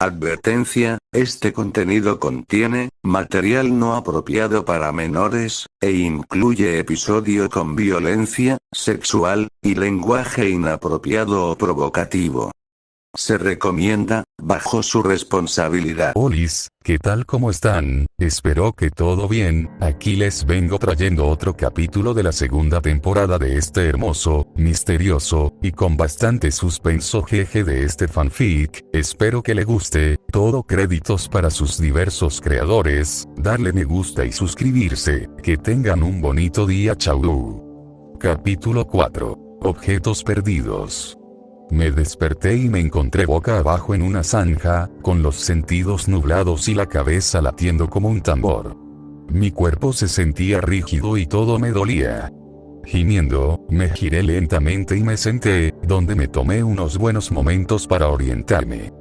Advertencia, este contenido contiene material no apropiado para menores, e incluye episodio con violencia sexual y lenguaje inapropiado o provocativo. Se recomienda, bajo su responsabilidad. Olis, ¿qué tal? ¿Cómo están? Espero que todo bien. Aquí les vengo trayendo otro capítulo de la segunda temporada de este hermoso, misterioso, y con bastante suspenso jeje de este fanfic. Espero que le guste. Todo créditos para sus diversos creadores. Darle me gusta y suscribirse. Que tengan un bonito día. Chau. Capítulo 4. Objetos perdidos. Me desperté y me encontré boca abajo en una zanja, con los sentidos nublados y la cabeza latiendo como un tambor. Mi cuerpo se sentía rígido y todo me dolía. Gimiendo, me giré lentamente y me senté, donde me tomé unos buenos momentos para orientarme.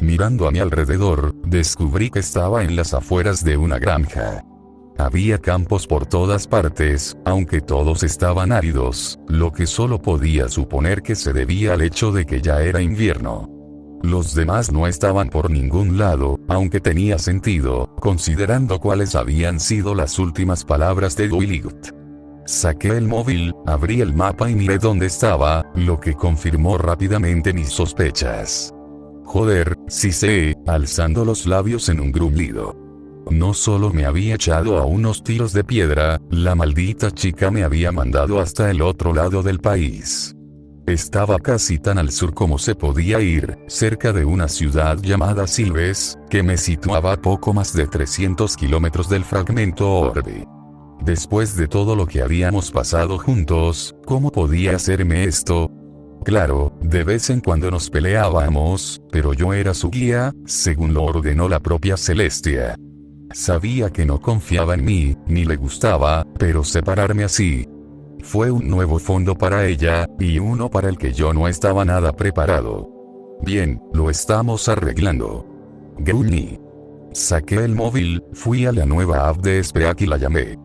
Mirando a mi alrededor, descubrí que estaba en las afueras de una granja. Había campos por todas partes, aunque todos estaban áridos, lo que solo podía suponer que se debía al hecho de que ya era invierno. Los demás no estaban por ningún lado, aunque tenía sentido, considerando cuáles habían sido las últimas palabras de Duiligut. Saqué el móvil, abrí el mapa y miré dónde estaba, lo que confirmó rápidamente mis sospechas. Joder, sí sé, alzando los labios en un gruñido. No solo me había echado a unos tiros de piedra, la maldita chica me había mandado hasta el otro lado del país. Estaba casi tan al sur como se podía ir, cerca de una ciudad llamada Silves, que me situaba a poco más de 300 kilómetros del fragmento orbe. Después de todo lo que habíamos pasado juntos, ¿cómo podía hacerme esto? Claro, de vez en cuando nos peleábamos, pero yo era su guía, según lo ordenó la propia Celestia. Sabía que no confiaba en mí, ni le gustaba, pero separarme así fue un nuevo fondo para ella, y uno para el que yo no estaba nada preparado. Bien, lo estamos arreglando. Gruñí. Saqué el móvil, fui a la nueva app de Speak y la llamé.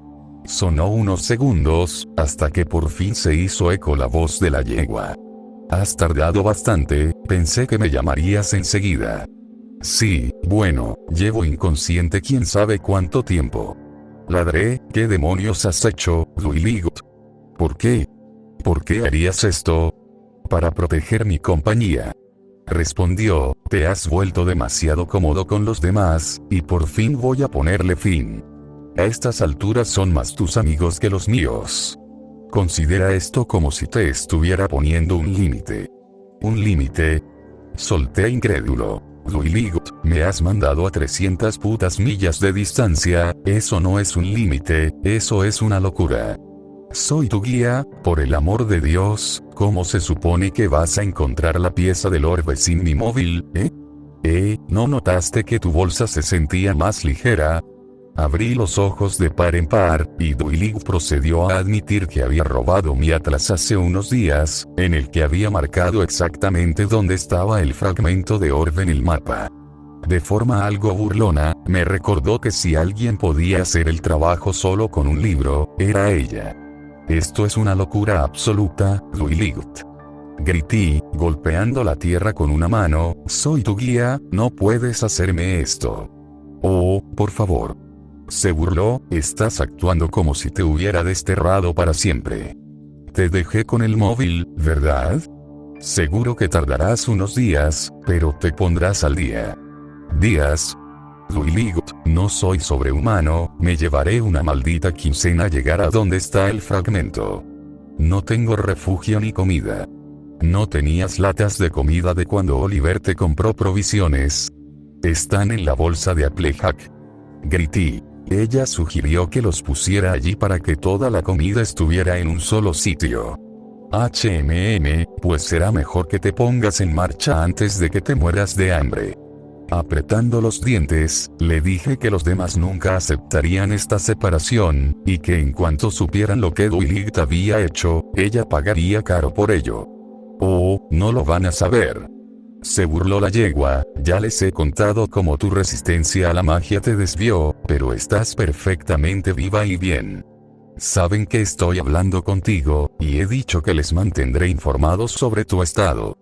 Sonó unos segundos, hasta que por fin se hizo eco la voz de la yegua. Has tardado bastante, pensé que me llamarías enseguida. Sí, bueno, llevo inconsciente quién sabe cuánto tiempo. Ladré, ¿qué demonios has hecho, Duiligut? ¿Por qué? ¿Por qué harías esto? Para proteger mi compañía. Respondió, te has vuelto demasiado cómodo con los demás, y por fin voy a ponerle fin. A estas alturas son más tus amigos que los míos. Considera esto como si te estuviera poniendo un límite. ¿Un límite? Solté incrédulo. Duiligut, me has mandado a 300 putas millas de distancia, eso no es un límite, eso es una locura. Soy tu guía, por el amor de Dios, ¿cómo se supone que vas a encontrar la pieza del orbe sin mi móvil, ¿No notaste que tu bolsa se sentía más ligera? Abrí los ojos de par en par, y Duiligut procedió a admitir que había robado mi atlas hace unos días, en el que había marcado exactamente dónde estaba el fragmento de orbe en el mapa. De forma algo burlona, me recordó que si alguien podía hacer el trabajo solo con un libro, era ella. Esto es una locura absoluta, Duiligut. Grité, golpeando la tierra con una mano, soy tu guía, no puedes hacerme esto. Oh, por favor. Se burló, estás actuando como si te hubiera desterrado para siempre. Te dejé con el móvil, ¿verdad? Seguro que tardarás unos días, pero te pondrás al día. ¿Días? Duiligut, no soy sobrehumano, me llevaré una maldita quincena a llegar a donde está el fragmento. No tengo refugio ni comida. ¿No tenías latas de comida de cuando Oliver te compró provisiones? Están en la bolsa de Applejack. Grité. Ella sugirió que los pusiera allí para que toda la comida estuviera en un solo sitio. Pues será mejor que te pongas en marcha antes de que te mueras de hambre. Apretando los dientes, le dije que los demás nunca aceptarían esta separación, y que en cuanto supieran lo que Duiligut había hecho, ella pagaría caro por ello. Oh, no lo van a saber. Se burló la yegua, ya les he contado cómo tu resistencia a la magia te desvió, pero estás perfectamente viva y bien. Saben que estoy hablando contigo, y he dicho que les mantendré informados sobre tu estado.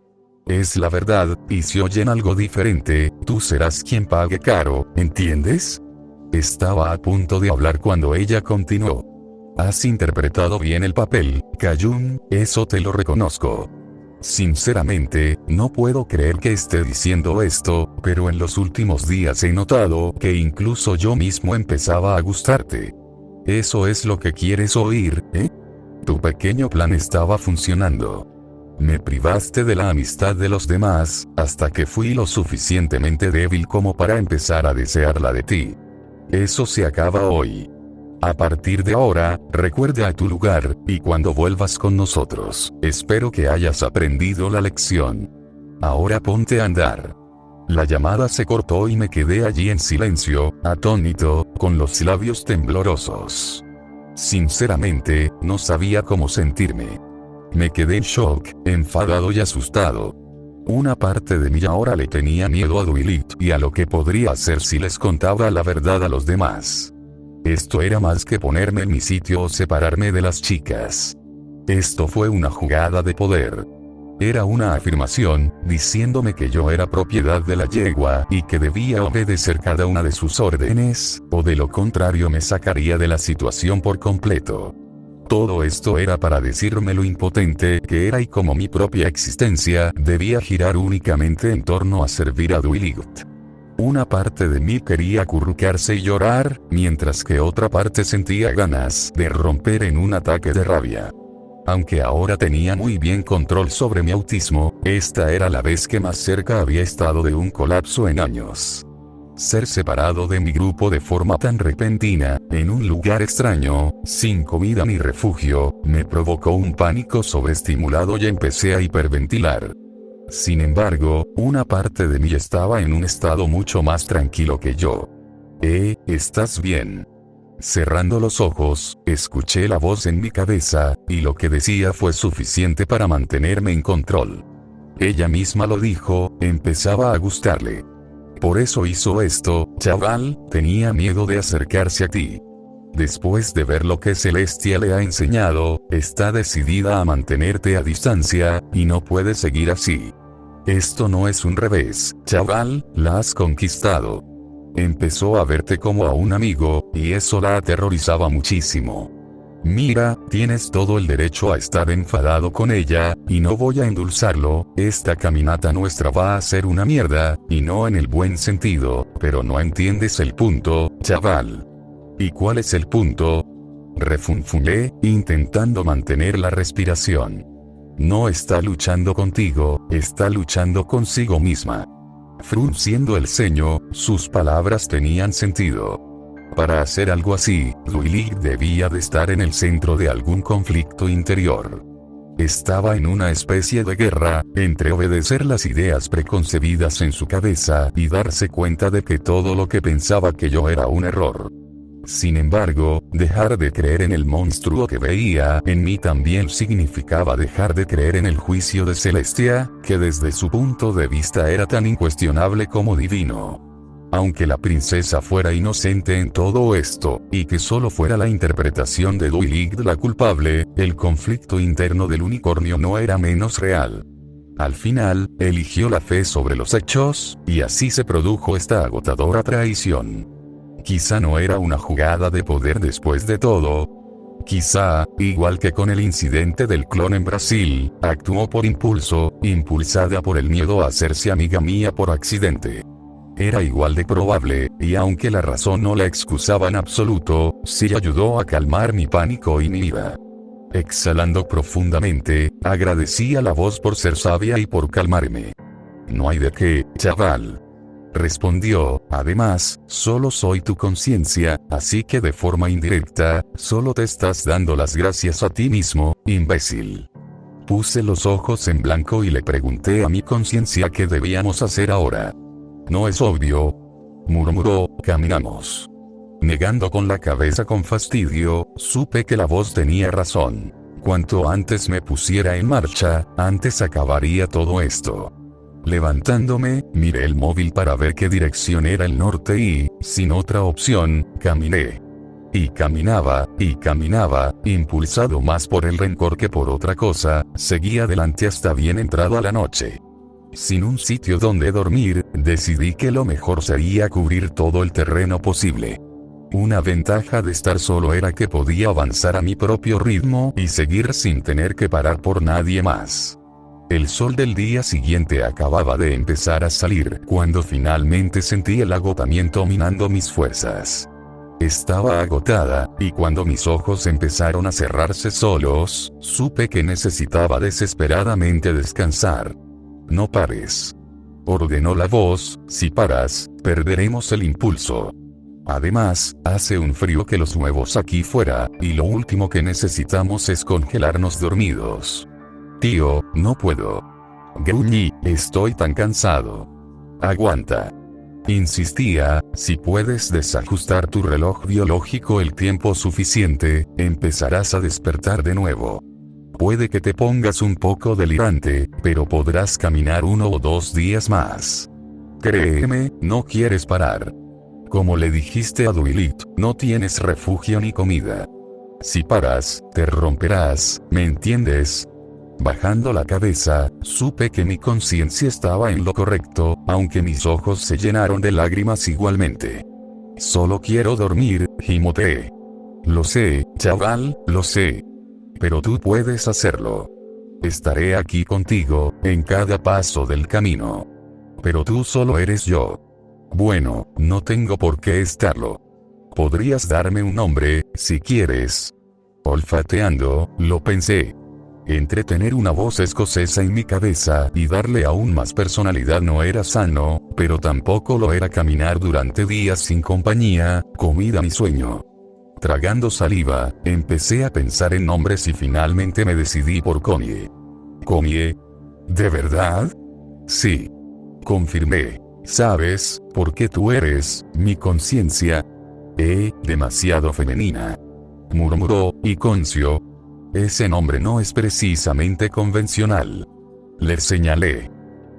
Es la verdad, y si oyen algo diferente, tú serás quien pague caro, ¿entiendes? Estaba a punto de hablar cuando ella continuó. Has interpretado bien el papel, Kayun, eso te lo reconozco. Sinceramente, no puedo creer que esté diciendo esto, pero en los últimos días he notado que incluso yo mismo empezaba a gustarte. ¿Eso es lo que quieres oír, eh? Tu pequeño plan estaba funcionando. Me privaste de la amistad de los demás, hasta que fui lo suficientemente débil como para empezar a desearla de ti. Eso se acaba hoy. A partir de ahora, recuerda a tu lugar, y cuando vuelvas con nosotros, espero que hayas aprendido la lección. Ahora ponte a andar. La llamada se cortó y me quedé allí en silencio, atónito, con los labios temblorosos. Sinceramente, no sabía cómo sentirme. Me quedé en shock, enfadado y asustado. Una parte de mí ahora le tenía miedo a Dwight y a lo que podría hacer si les contaba la verdad a los demás. Esto era más que ponerme en mi sitio o separarme de las chicas. Esto fue una jugada de poder. Era una afirmación, diciéndome que yo era propiedad de la yegua y que debía obedecer cada una de sus órdenes, o de lo contrario me sacaría de la situación por completo. Todo esto era para decirme lo impotente que era y cómo mi propia existencia debía girar únicamente en torno a servir a Dwight. Una parte de mí quería acurrucarse y llorar, mientras que otra parte sentía ganas de romper en un ataque de rabia. Aunque ahora tenía muy bien control sobre mi autismo, esta era la vez que más cerca había estado de un colapso en años. Ser separado de mi grupo de forma tan repentina, en un lugar extraño, sin comida ni refugio, me provocó un pánico sobreestimulado y empecé a hiperventilar. Sin embargo, una parte de mí estaba en un estado mucho más tranquilo que yo. ¿Estás bien? Cerrando los ojos, escuché la voz en mi cabeza, y lo que decía fue suficiente para mantenerme en control. Ella misma lo dijo, empezaba a gustarle. Por eso hizo esto, chaval, tenía miedo de acercarse a ti. Después de ver lo que Celestia le ha enseñado, está decidida a mantenerte a distancia, y no puede seguir así. Esto no es un revés, chaval, la has conquistado. Empezó a verte como a un amigo, y eso la aterrorizaba muchísimo. Mira, tienes todo el derecho a estar enfadado con ella, y no voy a endulzarlo, esta caminata nuestra va a ser una mierda, y no en el buen sentido, pero no entiendes el punto, chaval. ¿Y cuál es el punto? Refunfuñé, intentando mantener la respiración. No está luchando contigo, está luchando consigo misma. Frunciendo el ceño, sus palabras tenían sentido. Para hacer algo así, Dwight debía de estar en el centro de algún conflicto interior. Estaba en una especie de guerra, entre obedecer las ideas preconcebidas en su cabeza y darse cuenta de que todo lo que pensaba que yo era un error. Sin embargo, dejar de creer en el monstruo que veía en mí también significaba dejar de creer en el juicio de Celestia, que desde su punto de vista era tan incuestionable como divino. Aunque la princesa fuera inocente en todo esto, y que solo fuera la interpretación de Dwight la culpable, el conflicto interno del unicornio no era menos real. Al final, eligió la fe sobre los hechos, y así se produjo esta agotadora traición. Quizá no era una jugada de poder después de todo. Quizá, igual que con el incidente del clon en Brasil, actuó por impulso, impulsada por el miedo a hacerse amiga mía por accidente. Era igual de probable, y aunque la razón no la excusaba en absoluto, sí ayudó a calmar mi pánico y mi ira. Exhalando profundamente, agradecí a la voz por ser sabia y por calmarme. No hay de qué, chaval. Respondió, además, solo soy tu conciencia, así que de forma indirecta, solo te estás dando las gracias a ti mismo, imbécil. Puse los ojos en blanco y le pregunté a mi conciencia qué debíamos hacer ahora. No es obvio, murmuró, caminamos. Negando con la cabeza con fastidio, supe que la voz tenía razón. Cuanto antes me pusiera en marcha, antes acabaría todo esto. Levantándome, miré el móvil para ver qué dirección era el norte y, sin otra opción, caminé. Y caminaba, impulsado más por el rencor que por otra cosa, seguí adelante hasta bien entrada la noche. Sin un sitio donde dormir, decidí que lo mejor sería cubrir todo el terreno posible. Una ventaja de estar solo era que podía avanzar a mi propio ritmo y seguir sin tener que parar por nadie más. El sol del día siguiente acababa de empezar a salir cuando finalmente sentí el agotamiento minando mis fuerzas. Estaba agotada, y cuando mis ojos empezaron a cerrarse solos, supe que necesitaba desesperadamente descansar. No pares, ordenó la voz, si paras, perderemos el impulso. Además, hace un frío que los huevos aquí fuera, y lo último que necesitamos es congelarnos dormidos. Tío, no puedo. Gruñí, estoy tan cansado. Aguanta. Insistía, si puedes desajustar tu reloj biológico el tiempo suficiente, empezarás a despertar de nuevo. Puede que te pongas un poco delirante, pero podrás caminar 1 o 2 días más. Créeme, no quieres parar. Como le dijiste a Duilit, no tienes refugio ni comida. Si paras, te romperás, ¿me entiendes? Bajando la cabeza, supe que mi conciencia estaba en lo correcto, aunque mis ojos se llenaron de lágrimas igualmente. Solo quiero dormir, gimoteé. Lo sé, chaval, lo sé. Pero tú puedes hacerlo. Estaré aquí contigo, en cada paso del camino. Pero tú solo eres yo. Bueno, no tengo por qué estarlo. Podrías darme un nombre, si quieres. Olfateando, lo pensé. Entretener una voz escocesa en mi cabeza y darle aún más personalidad no era sano, pero tampoco lo era caminar durante días sin compañía, comida ni sueño. Tragando saliva, empecé a pensar en nombres y finalmente me decidí por Connie. ¿Connie? ¿De verdad? Sí. Confirmé. ¿Sabes, porque tú eres, mi conciencia? Demasiado femenina. Murmuró, y Concio. Ese nombre no es precisamente convencional. Le señalé.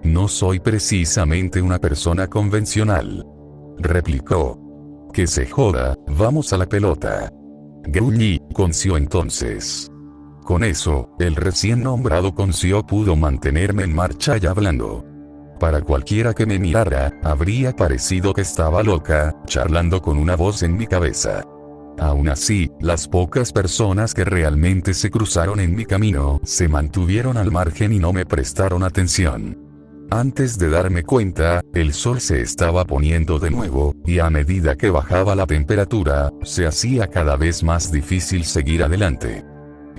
No soy precisamente una persona convencional. Replicó. Que se joda, vamos a la pelota. Gruñí, Concio entonces. Con eso, el recién nombrado Concio pudo mantenerme en marcha y hablando. Para cualquiera que me mirara, habría parecido que estaba loca, charlando con una voz en mi cabeza. Aún así, las pocas personas que realmente se cruzaron en mi camino se mantuvieron al margen y no me prestaron atención. Antes de darme cuenta, el sol se estaba poniendo de nuevo, y a medida que bajaba la temperatura, se hacía cada vez más difícil seguir adelante.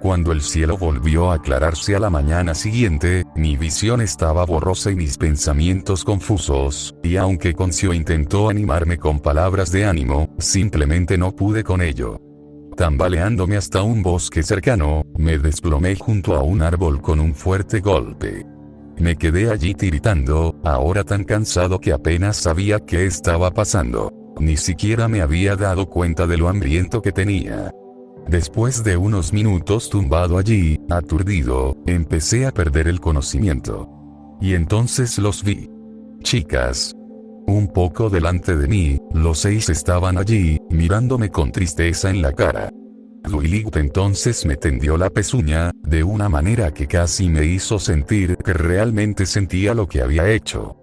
Cuando el cielo volvió a aclararse a la mañana siguiente, mi visión estaba borrosa y mis pensamientos confusos, y aunque Concio intentó animarme con palabras de ánimo, simplemente no pude con ello. Tambaleándome hasta un bosque cercano, me desplomé junto a un árbol con un fuerte golpe. Me quedé allí tiritando, ahora tan cansado que apenas sabía qué estaba pasando. Ni siquiera me había dado cuenta de lo hambriento que tenía. Después de unos minutos tumbado allí, aturdido, empecé a perder el conocimiento. Y entonces los vi. Chicas. Un poco delante de mí, los 6 estaban allí, mirándome con tristeza en la cara. Duilit entonces me tendió la pezuña, de una manera que casi me hizo sentir que realmente sentía lo que había hecho.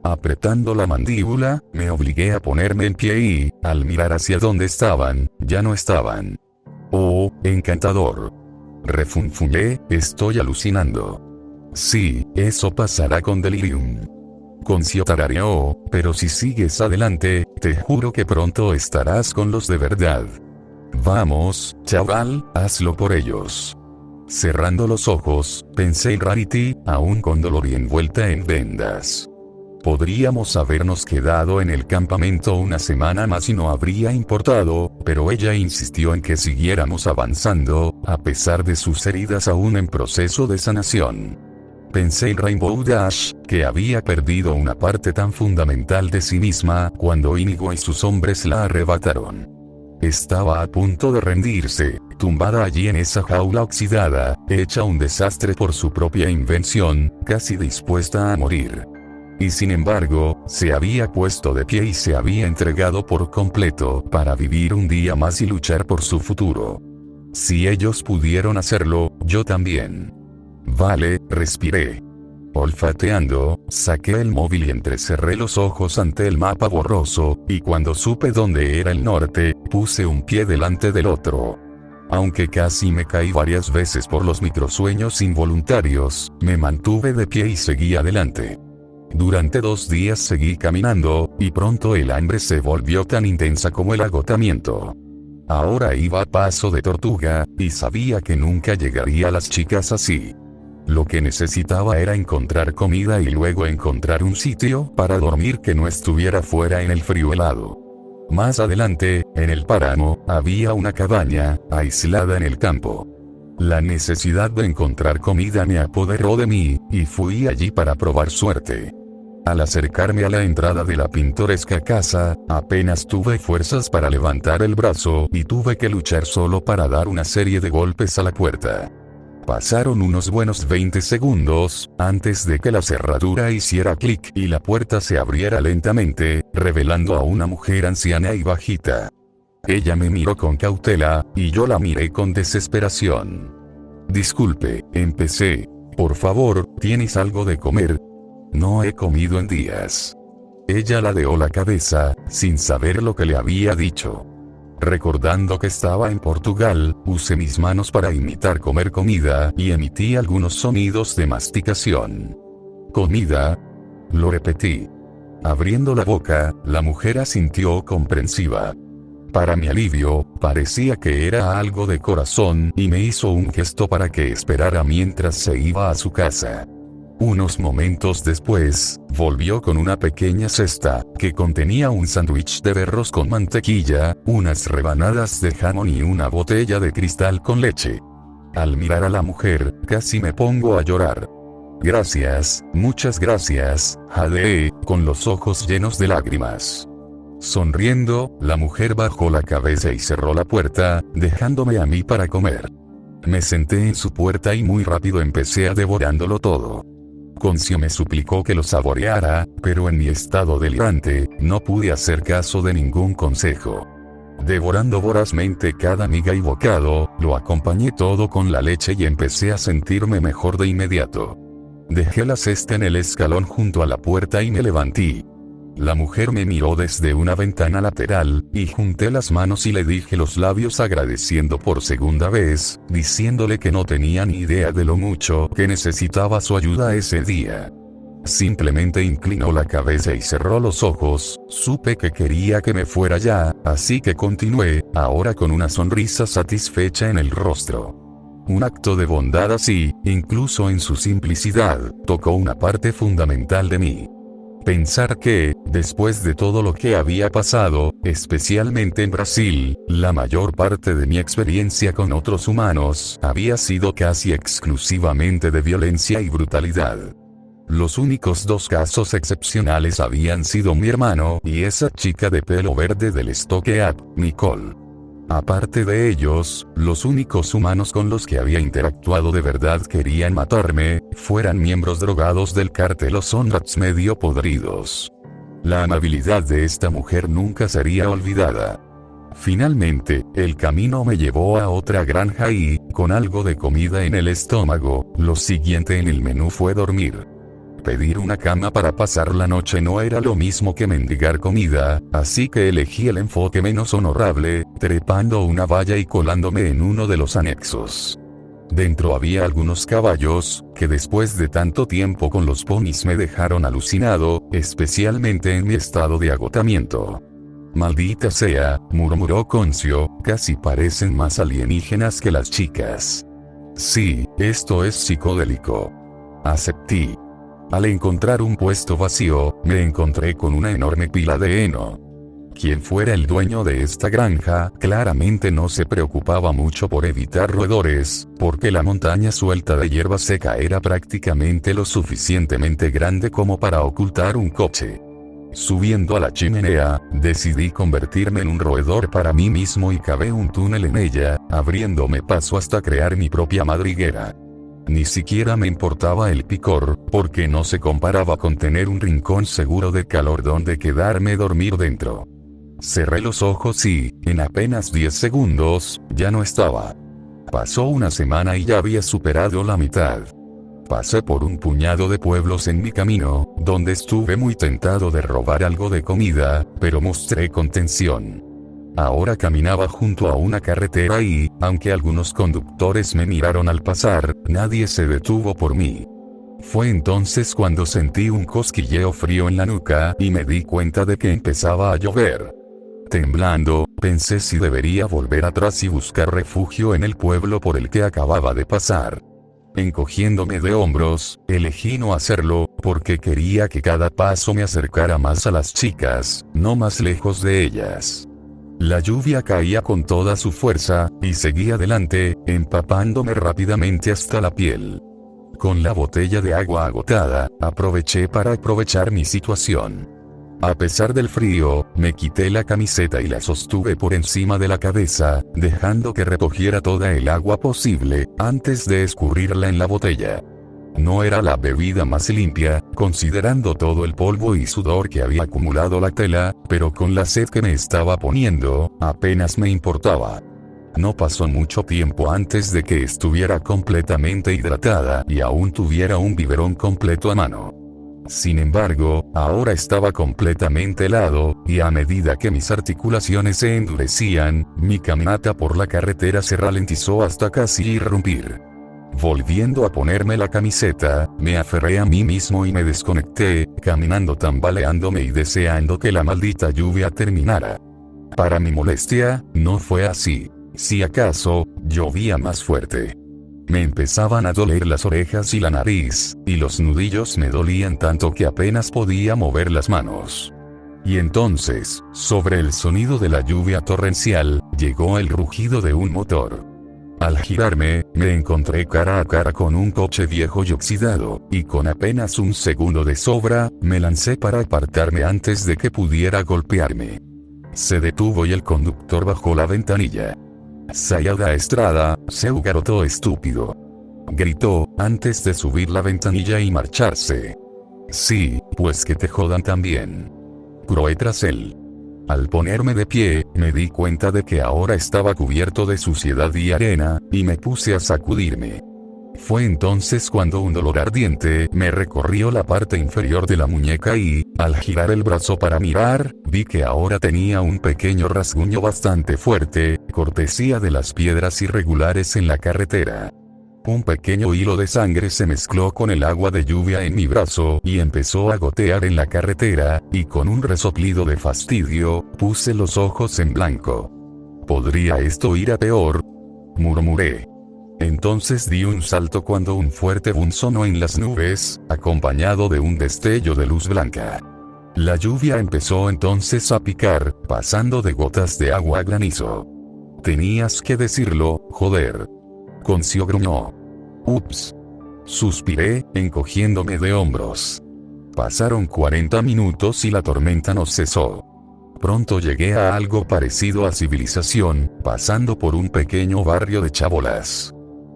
Apretando la mandíbula, me obligué a ponerme en pie y, al mirar hacia donde estaban, ya no estaban. Oh, encantador. Refunfuñé, estoy alucinando. Sí, eso pasará con delirium. Concio tarareó, pero si sigues adelante, te juro que pronto estarás con los de verdad. Vamos, chaval, hazlo por ellos. Cerrando los ojos, pensé en Rarity, aún con dolor y envuelta en vendas. Podríamos habernos quedado en el campamento una semana más y no habría importado, pero ella insistió en que siguiéramos avanzando, a pesar de sus heridas aún en proceso de sanación. Pensé en Rainbow Dash, que había perdido una parte tan fundamental de sí misma cuando Inigo y sus hombres la arrebataron. Estaba a punto de rendirse, tumbada allí en esa jaula oxidada, hecha un desastre por su propia invención, casi dispuesta a morir. Y sin embargo, se había puesto de pie y se había entregado por completo para vivir un día más y luchar por su futuro. Si ellos pudieron hacerlo, yo también. Vale, respiré. Olfateando, saqué el móvil y entrecerré los ojos ante el mapa borroso, y cuando supe dónde era el norte, puse un pie delante del otro. Aunque casi me caí varias veces por los microsueños involuntarios, me mantuve de pie y seguí adelante. Durante 2 días seguí caminando, y pronto el hambre se volvió tan intensa como el agotamiento. Ahora iba a paso de tortuga, y sabía que nunca llegaría a las chicas así. Lo que necesitaba era encontrar comida y luego encontrar un sitio para dormir que no estuviera fuera en el frío helado. Más adelante, en el páramo, había una cabaña, aislada en el campo. La necesidad de encontrar comida me apoderó de mí, y fui allí para probar suerte. Al acercarme a la entrada de la pintoresca casa, apenas tuve fuerzas para levantar el brazo y tuve que luchar solo para dar una serie de golpes a la puerta. Pasaron unos buenos 20 segundos, antes de que la cerradura hiciera clic y la puerta se abriera lentamente, revelando a una mujer anciana y bajita. Ella me miró con cautela, y yo la miré con desesperación. Disculpe, empecé. Por favor, ¿tienes algo de comer? No he comido en días. Ella ladeó la cabeza, sin saber lo que le había dicho. Recordando que estaba en Portugal, usé mis manos para imitar comer comida y emití algunos sonidos de masticación. ¿Comida? Lo repetí. Abriendo la boca, la mujer asintió comprensiva. Para mi alivio, parecía que era algo de corazón y me hizo un gesto para que esperara mientras se iba a su casa. Unos momentos después, volvió con una pequeña cesta, que contenía un sándwich de berros con mantequilla, unas rebanadas de jamón y una botella de cristal con leche. Al mirar a la mujer, casi me pongo a llorar. Gracias, muchas gracias, jadeé, con los ojos llenos de lágrimas. Sonriendo, la mujer bajó la cabeza y cerró la puerta, dejándome a mí para comer. Me senté en su puerta y muy rápido empecé a devorándolo todo. Concio me suplicó que lo saboreara, pero en mi estado delirante, no pude hacer caso de ningún consejo. Devorando vorazmente cada miga y bocado, lo acompañé todo con la leche y empecé a sentirme mejor de inmediato. Dejé la cesta en el escalón junto a la puerta y me levanté. La mujer me miró desde una ventana lateral, y junté las manos y le dije los labios agradeciendo por segunda vez, diciéndole que no tenía ni idea de lo mucho que necesitaba su ayuda ese día. Simplemente inclinó la cabeza y cerró los ojos. Supe que quería que me fuera ya, así que continué, ahora con una sonrisa satisfecha en el rostro. Un acto de bondad así, incluso en su simplicidad, tocó una parte fundamental de mí. Pensar que, después de todo lo que había pasado, especialmente en Brasil, la mayor parte de mi experiencia con otros humanos había sido casi exclusivamente de violencia y brutalidad. Los únicos 2 casos excepcionales habían sido mi hermano y esa chica de pelo verde del Stoke Up, Nicole. Aparte de ellos, los únicos humanos con los que había interactuado de verdad querían matarme, fueran miembros drogados del cártel o son rats medio podridos. La amabilidad de esta mujer nunca sería olvidada. Finalmente, el camino me llevó a otra granja y, con algo de comida en el estómago, lo siguiente en el menú fue dormir. Pedir una cama para pasar la noche no era lo mismo que mendigar comida, así que elegí el enfoque menos honorable, trepando una valla y colándome en uno de los anexos. Dentro había algunos caballos, que después de tanto tiempo con los ponis me dejaron alucinado, especialmente en mi estado de agotamiento. Maldita sea, murmuró Concio, casi parecen más alienígenas que las chicas. Sí, esto es psicodélico. Acepté. Al encontrar un puesto vacío, me encontré con una enorme pila de heno. Quien fuera el dueño de esta granja, claramente no se preocupaba mucho por evitar roedores, porque la montaña suelta de hierba seca era prácticamente lo suficientemente grande como para ocultar un coche. Subiendo a la chimenea, decidí convertirme en un roedor para mí mismo y cavé un túnel en ella, abriéndome paso hasta crear mi propia madriguera. Ni siquiera me importaba el picor, porque no se comparaba con tener un rincón seguro de calor donde quedarme dormir dentro. Cerré los ojos y, en apenas 10 segundos, ya no estaba. Pasó una semana y ya había superado la mitad. Pasé por un puñado de pueblos en mi camino, donde estuve muy tentado de robar algo de comida, pero mostré contención. Ahora caminaba junto a una carretera y, aunque algunos conductores me miraron al pasar, nadie se detuvo por mí. Fue entonces cuando sentí un cosquilleo frío en la nuca y me di cuenta de que empezaba a llover. Temblando, pensé si debería volver atrás y buscar refugio en el pueblo por el que acababa de pasar. Encogiéndome de hombros, elegí no hacerlo, porque quería que cada paso me acercara más a las chicas, no más lejos de ellas. La lluvia caía con toda su fuerza, y seguí adelante, empapándome rápidamente hasta la piel. Con la botella de agua agotada, aproveché para aprovechar mi situación. A pesar del frío, me quité la camiseta y la sostuve por encima de la cabeza, dejando que recogiera toda el agua posible, antes de escurrirla en la botella. No era la bebida más limpia, considerando todo el polvo y sudor que había acumulado la tela, pero con la sed que me estaba poniendo, apenas me importaba. No pasó mucho tiempo antes de que estuviera completamente hidratada y aún tuviera un biberón completo a mano. Sin embargo, ahora estaba completamente helado, y a medida que mis articulaciones se endurecían, mi caminata por la carretera se ralentizó hasta casi irrumpir. Volviendo a ponerme la camiseta, me aferré a mí mismo y me desconecté, caminando tambaleándome y deseando que la maldita lluvia terminara. Para mi molestia, no fue así. Si acaso, llovía más fuerte. Me empezaban a doler las orejas y la nariz, y los nudillos me dolían tanto que apenas podía mover las manos. Y entonces, sobre el sonido de la lluvia torrencial, llegó el rugido de un motor. Al girarme, me encontré cara a cara con un coche viejo y oxidado, y con apenas un segundo de sobra, me lancé para apartarme antes de que pudiera golpearme. Se detuvo y el conductor bajó la ventanilla. «Sayada Estrada, seu garoto estúpido», gritó, antes de subir la ventanilla y marcharse. «Sí, pues que te jodan también», croé tras él. Al ponerme de pie, me di cuenta de que ahora estaba cubierto de suciedad y arena, y me puse a sacudirme. Fue entonces cuando un dolor ardiente me recorrió la parte inferior de la muñeca y, al girar el brazo para mirar, vi que ahora tenía un pequeño rasguño bastante fuerte, cortesía de las piedras irregulares en la carretera. Un pequeño hilo de sangre se mezcló con el agua de lluvia en mi brazo y empezó a gotear en la carretera, y con un resoplido de fastidio, puse los ojos en blanco. ¿Podría esto ir a peor?, murmuré. Entonces di un salto cuando un fuerte boom sonó en las nubes, acompañado de un destello de luz blanca. La lluvia empezó entonces a picar, pasando de gotas de agua a granizo. «Tenías que decirlo, joder», Concio gruñó. «Ups», suspiré, encogiéndome de hombros. Pasaron 40 minutos y la tormenta no cesó. Pronto llegué a algo parecido a civilización, pasando por un pequeño barrio de chabolas.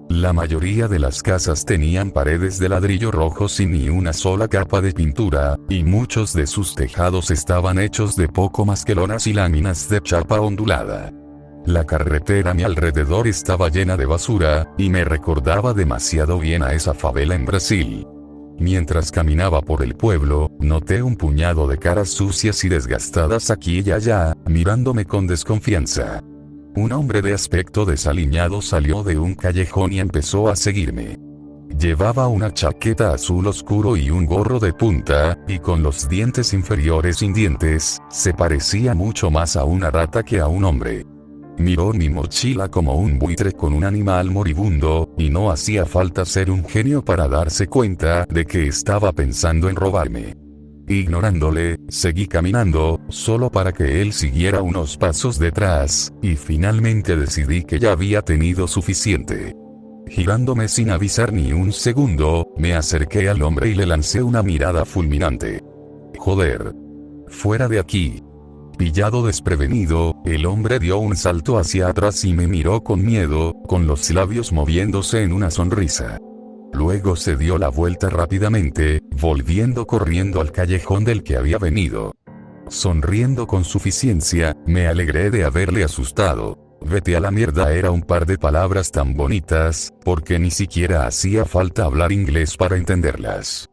La mayoría de las casas tenían paredes de ladrillo rojo sin ni una sola capa de pintura, y muchos de sus tejados estaban hechos de poco más que lonas y láminas de chapa ondulada. La carretera a mi alrededor estaba llena de basura, y me recordaba demasiado bien a esa favela en Brasil. Mientras caminaba por el pueblo, noté un puñado de caras sucias y desgastadas aquí y allá, mirándome con desconfianza. Un hombre de aspecto desaliñado salió de un callejón y empezó a seguirme. Llevaba una chaqueta azul oscuro y un gorro de punta, y con los dientes inferiores sin dientes, se parecía mucho más a una rata que a un hombre. Miró mi mochila como un buitre con un animal moribundo, y no hacía falta ser un genio para darse cuenta de que estaba pensando en robarme. Ignorándole, seguí caminando, solo para que él siguiera unos pasos detrás, y finalmente decidí que ya había tenido suficiente. Girándome sin avisar ni un segundo, me acerqué al hombre y le lancé una mirada fulminante. «Joder. Fuera de aquí». Pillado desprevenido, el hombre dio un salto hacia atrás y me miró con miedo, con los labios moviéndose en una sonrisa. Luego se dio la vuelta rápidamente, volviendo corriendo al callejón del que había venido. Sonriendo con suficiencia, me alegré de haberle asustado. Vete a la mierda era un par de palabras tan bonitas, porque ni siquiera hacía falta hablar inglés para entenderlas.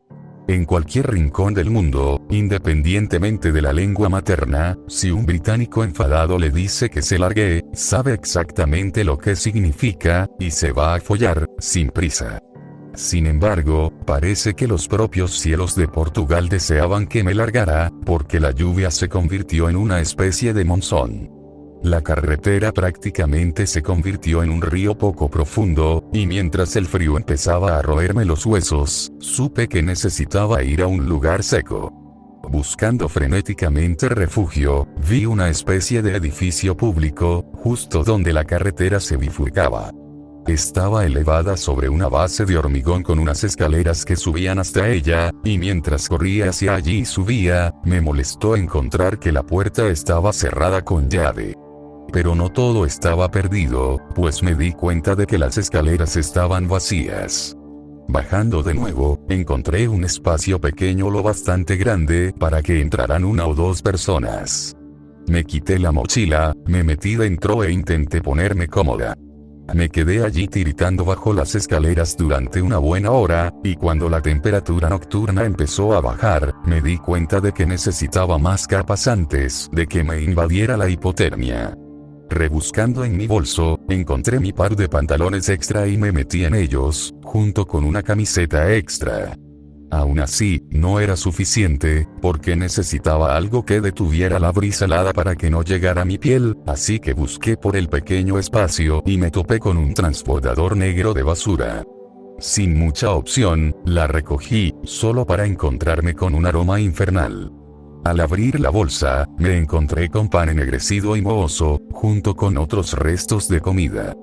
En cualquier rincón del mundo, independientemente de la lengua materna, si un británico enfadado le dice que se largue, sabe exactamente lo que significa, y se va a follar, sin prisa. Sin embargo, parece que los propios cielos de Portugal deseaban que me largara, porque la lluvia se convirtió en una especie de monzón. La carretera prácticamente se convirtió en un río poco profundo, y mientras el frío empezaba a roerme los huesos, supe que necesitaba ir a un lugar seco. Buscando frenéticamente refugio, vi una especie de edificio público, justo donde la carretera se bifurcaba. Estaba elevada sobre una base de hormigón con unas escaleras que subían hasta ella, y mientras corría hacia allí y subía, me molestó encontrar que la puerta estaba cerrada con llave. Pero no todo estaba perdido, pues me di cuenta de que las escaleras estaban vacías. Bajando de nuevo, encontré un espacio pequeño lo bastante grande para que entraran 1 o 2 personas. Me quité la mochila, me metí dentro e intenté ponerme cómoda. Me quedé allí tiritando bajo las escaleras durante una buena hora, y cuando la temperatura nocturna empezó a bajar, me di cuenta de que necesitaba más capas antes de que me invadiera la hipotermia. Rebuscando en mi bolso, encontré mi par de pantalones extra y me metí en ellos, junto con una camiseta extra. Aún así, no era suficiente, porque necesitaba algo que detuviera la brisa helada para que no llegara a mi piel, así que busqué por el pequeño espacio y me topé con un transbordador negro de basura. Sin mucha opción, la recogí, solo para encontrarme con un aroma infernal. Al abrir la bolsa, me encontré con pan ennegrecido y mohoso, junto con otros restos de comida.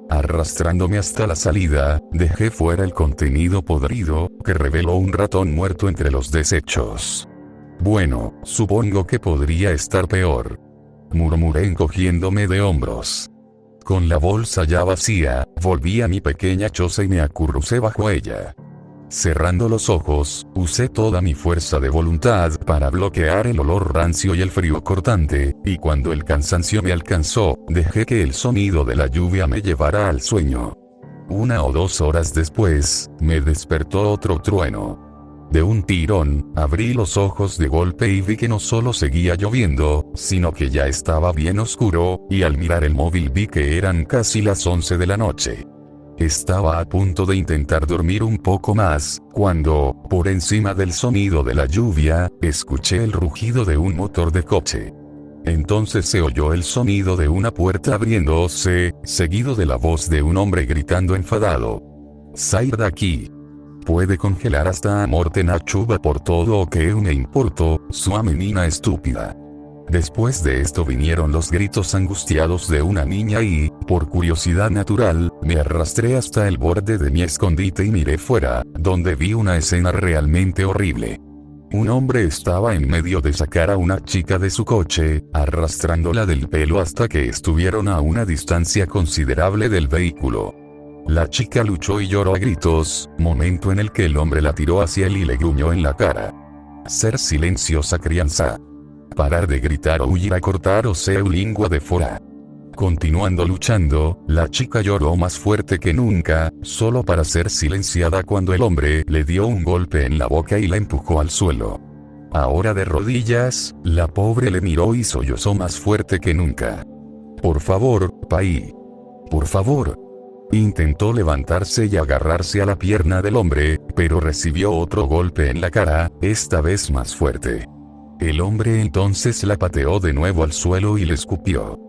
Arrastrándome hasta la salida, dejé fuera el contenido podrido, que reveló un ratón muerto entre los desechos. Bueno, supongo que podría estar peor, murmuré encogiéndome de hombros. Con la bolsa ya vacía, volví a mi pequeña choza y me acurrucé bajo ella. Cerrando los ojos, usé toda mi fuerza de voluntad para bloquear el olor rancio y el frío cortante, y cuando el cansancio me alcanzó, dejé que el sonido de la lluvia me llevara al sueño. 1 o 2 horas después, me despertó otro trueno. De un tirón, abrí los ojos de golpe y vi que no solo seguía lloviendo, sino que ya estaba bien oscuro, y al mirar el móvil vi que eran casi las 11 de la noche. Estaba a punto de intentar dormir un poco más, cuando, por encima del sonido de la lluvia, escuché el rugido de un motor de coche. Entonces se oyó el sonido de una puerta abriéndose, seguido de la voz de un hombre gritando enfadado: «Sai de aquí! Puede congelar hasta a morte na chuva por todo o que eu me importo, sua menina estúpida». Después de esto vinieron los gritos angustiados de una niña y, por curiosidad natural, me arrastré hasta el borde de mi escondite y miré fuera, donde vi una escena realmente horrible. Un hombre estaba en medio de sacar a una chica de su coche, arrastrándola del pelo hasta que estuvieron a una distancia considerable del vehículo. La chica luchó y lloró a gritos, momento en el que el hombre la tiró hacia él y le gruñó en la cara: «Ser silenciosa crianza. Parar de gritar o huir a cortar o seu língua de fora». Continuando luchando, la chica lloró más fuerte que nunca, solo para ser silenciada cuando el hombre le dio un golpe en la boca y la empujó al suelo. Ahora de rodillas, la pobre le miró y sollozó más fuerte que nunca. «Por favor, pai. Por favor». Intentó levantarse y agarrarse a la pierna del hombre, pero recibió otro golpe en la cara, esta vez más fuerte. El hombre entonces la pateó de nuevo al suelo y le escupió.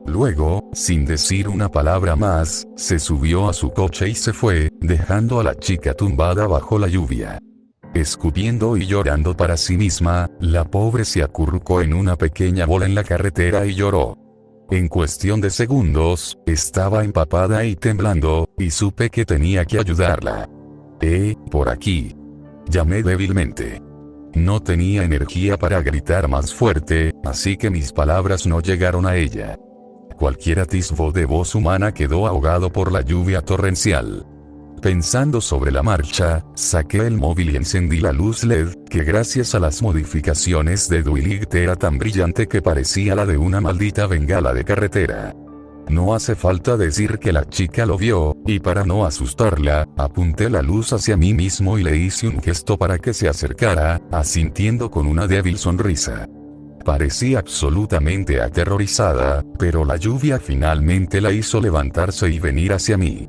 Luego, sin decir una palabra más, se subió a su coche y se fue, dejando a la chica tumbada bajo la lluvia. Escupiendo y llorando para sí misma, la pobre se acurrucó en una pequeña bola en la carretera y lloró. En cuestión de segundos, estaba empapada y temblando, y supe que tenía que ayudarla. Por aquí. Llamé débilmente. No tenía energía para gritar más fuerte, así que mis palabras no llegaron a ella. Cualquier atisbo de voz humana quedó ahogado por la lluvia torrencial. Pensando sobre la marcha, saqué el móvil y encendí la luz LED, que gracias a las modificaciones de Duiligt era tan brillante que parecía la de una maldita bengala de carretera. No hace falta decir que la chica lo vio, y para no asustarla, apunté la luz hacia mí mismo y le hice un gesto para que se acercara, asintiendo con una débil sonrisa. Parecía absolutamente aterrorizada, pero la lluvia finalmente la hizo levantarse y venir hacia mí.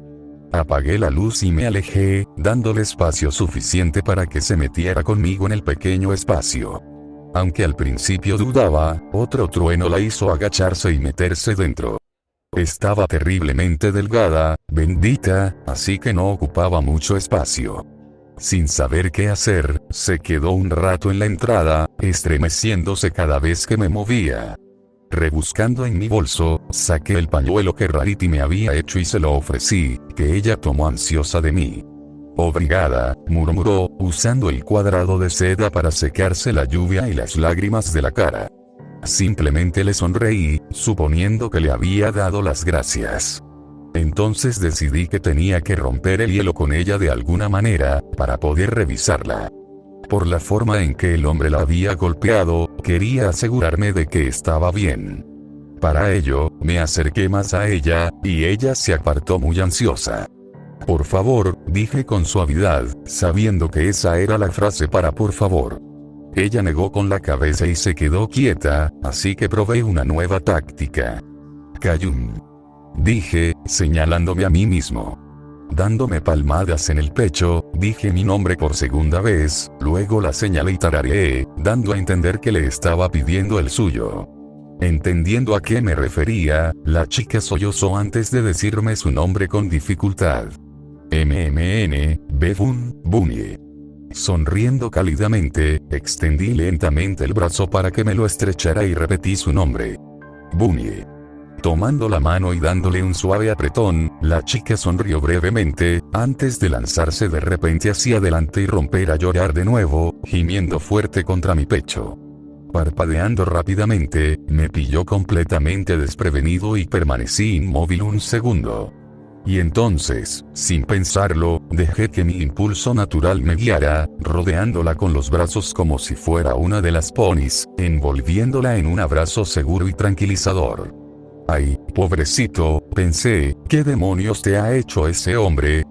Apagué la luz y me alejé, dándole espacio suficiente para que se metiera conmigo en el pequeño espacio. Aunque al principio dudaba, otro trueno la hizo agacharse y meterse dentro. Estaba terriblemente delgada, bendita, así que no ocupaba mucho espacio. Sin saber qué hacer, se quedó un rato en la entrada, estremeciéndose cada vez que me movía. Rebuscando en mi bolso, saqué el pañuelo que Rarity me había hecho y se lo ofrecí, que ella tomó ansiosa de mí. Obrigada, murmuró, usando el cuadrado de seda para secarse la lluvia y las lágrimas de la cara. Simplemente le sonreí, suponiendo que le había dado las gracias. Entonces decidí que tenía que romper el hielo con ella de alguna manera, para poder revisarla. Por la forma en que el hombre la había golpeado, quería asegurarme de que estaba bien. Para ello, me acerqué más a ella, y ella se apartó muy ansiosa. Por favor, dije con suavidad, sabiendo que esa era la frase para por favor. Ella negó con la cabeza y se quedó quieta, así que probé una nueva táctica. Cayún. Dije, señalándome a mí mismo. Dándome palmadas en el pecho, dije mi nombre por segunda vez, luego la señalé y tarareé, dando a entender que le estaba pidiendo el suyo. Entendiendo a qué me refería, la chica sollozó antes de decirme su nombre con dificultad. Befun, Bunny. Sonriendo cálidamente, extendí lentamente el brazo para que me lo estrechara y repetí su nombre. Bunny. Tomando la mano y dándole un suave apretón, la chica sonrió brevemente, antes de lanzarse de repente hacia adelante y romper a llorar de nuevo, gimiendo fuerte contra mi pecho. Parpadeando rápidamente, me pilló completamente desprevenido y permanecí inmóvil un segundo. Y entonces, sin pensarlo, dejé que mi impulso natural me guiara, rodeándola con los brazos como si fuera una de las ponis, envolviéndola en un abrazo seguro y tranquilizador. Ay, pobrecito, pensé, ¿qué demonios te ha hecho ese hombre?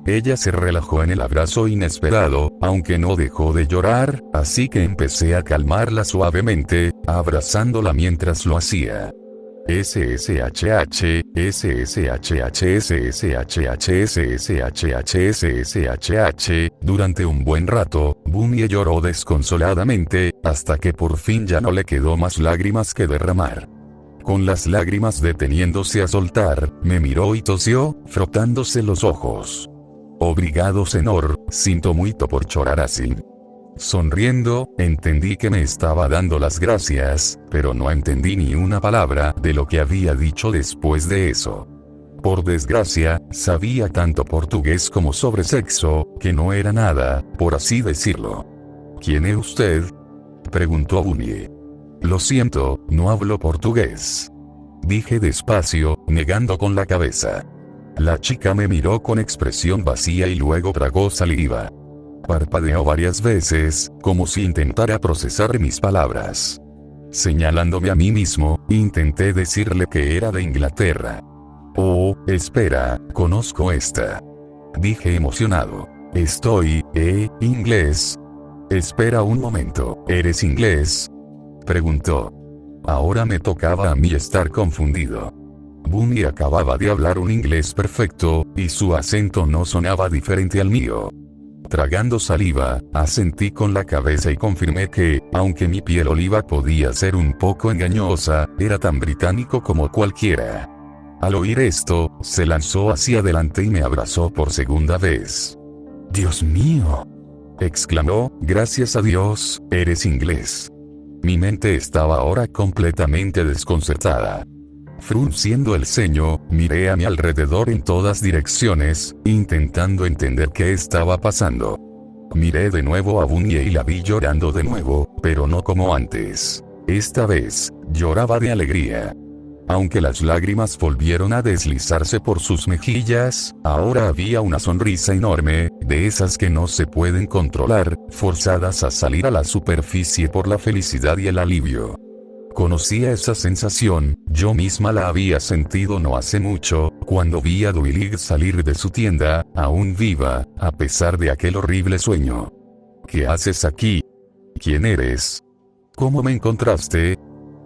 Ella se relajó en el abrazo inesperado, aunque no dejó de llorar, así que empecé a calmarla suavemente, abrazándola mientras lo hacía. SSHH, SSHH. Durante un buen rato, Bunny lloró desconsoladamente, hasta que por fin ya no le quedó más lágrimas que derramar. Con las lágrimas deteniéndose a soltar, me miró y tosió, frotándose los ojos. Obrigado senor, sinto muito por chorar así. Sonriendo, entendí que me estaba dando las gracias, pero no entendí ni una palabra de lo que había dicho después de eso. Por desgracia, sabía tanto portugués como sobre sexo, que no era nada, por así decirlo. ¿Quién es usted?, preguntó Bunny. Lo siento, no hablo portugués, dije despacio, negando con la cabeza. La chica me miró con expresión vacía y luego tragó saliva. Parpadeó varias veces, como si intentara procesar mis palabras. Señalándome a mí mismo, intenté decirle que era de Inglaterra. Oh, espera, conozco esta, dije emocionado. Estoy, inglés. Espera un momento, ¿eres inglés?, preguntó. Ahora me tocaba a mí estar confundido. Bunny acababa de hablar un inglés perfecto, y su acento no sonaba diferente al mío. Tragando saliva, asentí con la cabeza y confirmé que, aunque mi piel oliva podía ser un poco engañosa, era tan británico como cualquiera. Al oír esto, se lanzó hacia adelante y me abrazó por segunda vez. «Dios mío», exclamó, «gracias a Dios, eres inglés». Mi mente estaba ahora completamente desconcertada. Frunciendo el ceño, miré a mi alrededor en todas direcciones, intentando entender qué estaba pasando. Miré de nuevo a Bunny y la vi llorando de nuevo, pero no como antes. Esta vez, lloraba de alegría. Aunque las lágrimas volvieron a deslizarse por sus mejillas, ahora había una sonrisa enorme, de esas que no se pueden controlar, forzadas a salir a la superficie por la felicidad y el alivio. Conocía esa sensación, yo misma la había sentido no hace mucho, cuando vi a Duilig salir de su tienda, aún viva, a pesar de aquel horrible sueño. ¿Qué haces aquí? ¿Quién eres? ¿Cómo me encontraste?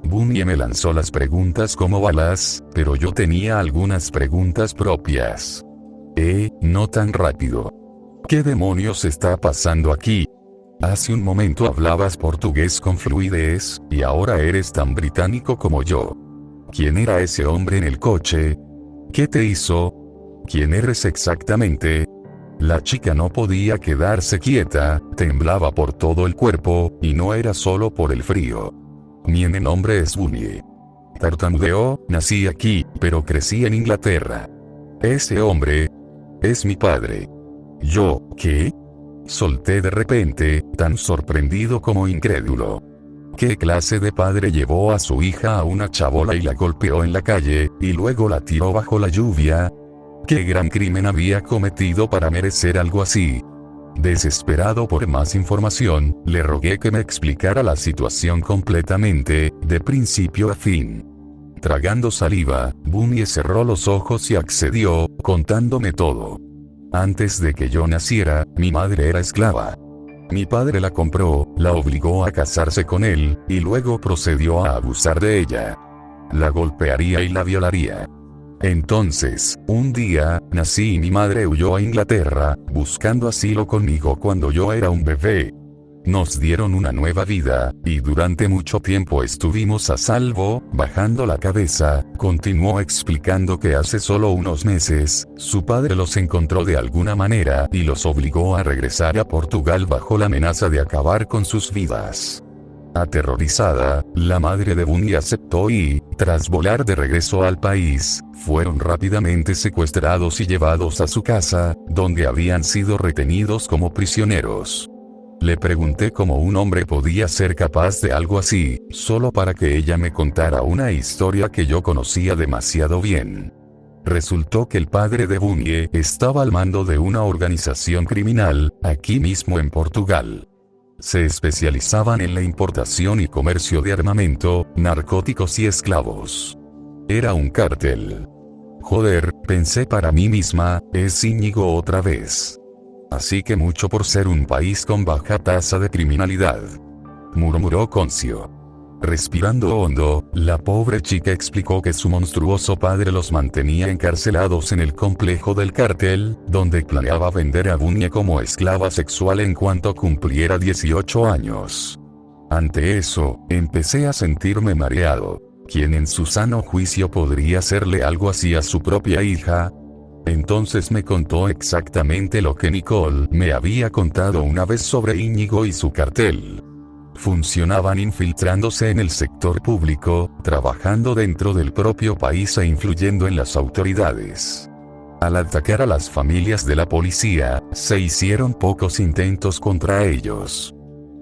Bunny me lanzó las preguntas como balas, pero yo tenía algunas preguntas propias. No tan rápido. ¿Qué demonios está pasando aquí? Hace un momento hablabas portugués con fluidez, y ahora eres tan británico como yo. ¿Quién era ese hombre en el coche? ¿Qué te hizo? ¿Quién eres exactamente? La chica no podía quedarse quieta, temblaba por todo el cuerpo, y no era solo por el frío. Mi nombre es Bunny. Tartamudeó, nací aquí, pero crecí en Inglaterra. Ese hombre es mi padre. ¿Yo, qué? Solté de repente, tan sorprendido como incrédulo. ¿Qué clase de padre llevó a su hija a una chabola y la golpeó en la calle, y luego la tiró bajo la lluvia? ¿Qué gran crimen había cometido para merecer algo así? Desesperado por más información, le rogué que me explicara la situación completamente, de principio a fin. Tragando saliva, Bunny cerró los ojos y accedió, contándome todo. Antes de que yo naciera, mi madre era esclava. Mi padre la compró, la obligó a casarse con él, y luego procedió a abusar de ella. La golpearía y la violaría. Entonces, un día, nací y mi madre huyó a Inglaterra, buscando asilo conmigo cuando yo era un bebé. Nos dieron una nueva vida, y durante mucho tiempo estuvimos a salvo. Bajando la cabeza, continuó explicando que hace solo unos meses, su padre los encontró de alguna manera y los obligó a regresar a Portugal bajo la amenaza de acabar con sus vidas. Aterrorizada, la madre de Bunny aceptó y, tras volar de regreso al país, fueron rápidamente secuestrados y llevados a su casa, donde habían sido retenidos como prisioneros. Le pregunté cómo un hombre podía ser capaz de algo así, solo para que ella me contara una historia que yo conocía demasiado bien. Resultó que el padre de Bunny estaba al mando de una organización criminal, aquí mismo en Portugal. Se especializaban en la importación y comercio de armamento, narcóticos y esclavos. Era un cártel. Joder, pensé para mí misma, es Íñigo otra vez. Así que mucho por ser un país con baja tasa de criminalidad, murmuró Concio. Respirando hondo, la pobre chica explicó que su monstruoso padre los mantenía encarcelados en el complejo del cártel, donde planeaba vender a Bunny como esclava sexual en cuanto cumpliera 18 años. Ante eso, empecé a sentirme mareado. ¿Quién en su sano juicio podría hacerle algo así a su propia hija? Entonces me contó exactamente lo que Nicole me había contado una vez sobre Íñigo y su cartel. Funcionaban infiltrándose en el sector público, trabajando dentro del propio país e influyendo en las autoridades. Al atacar a las familias de la policía, se hicieron pocos intentos contra ellos.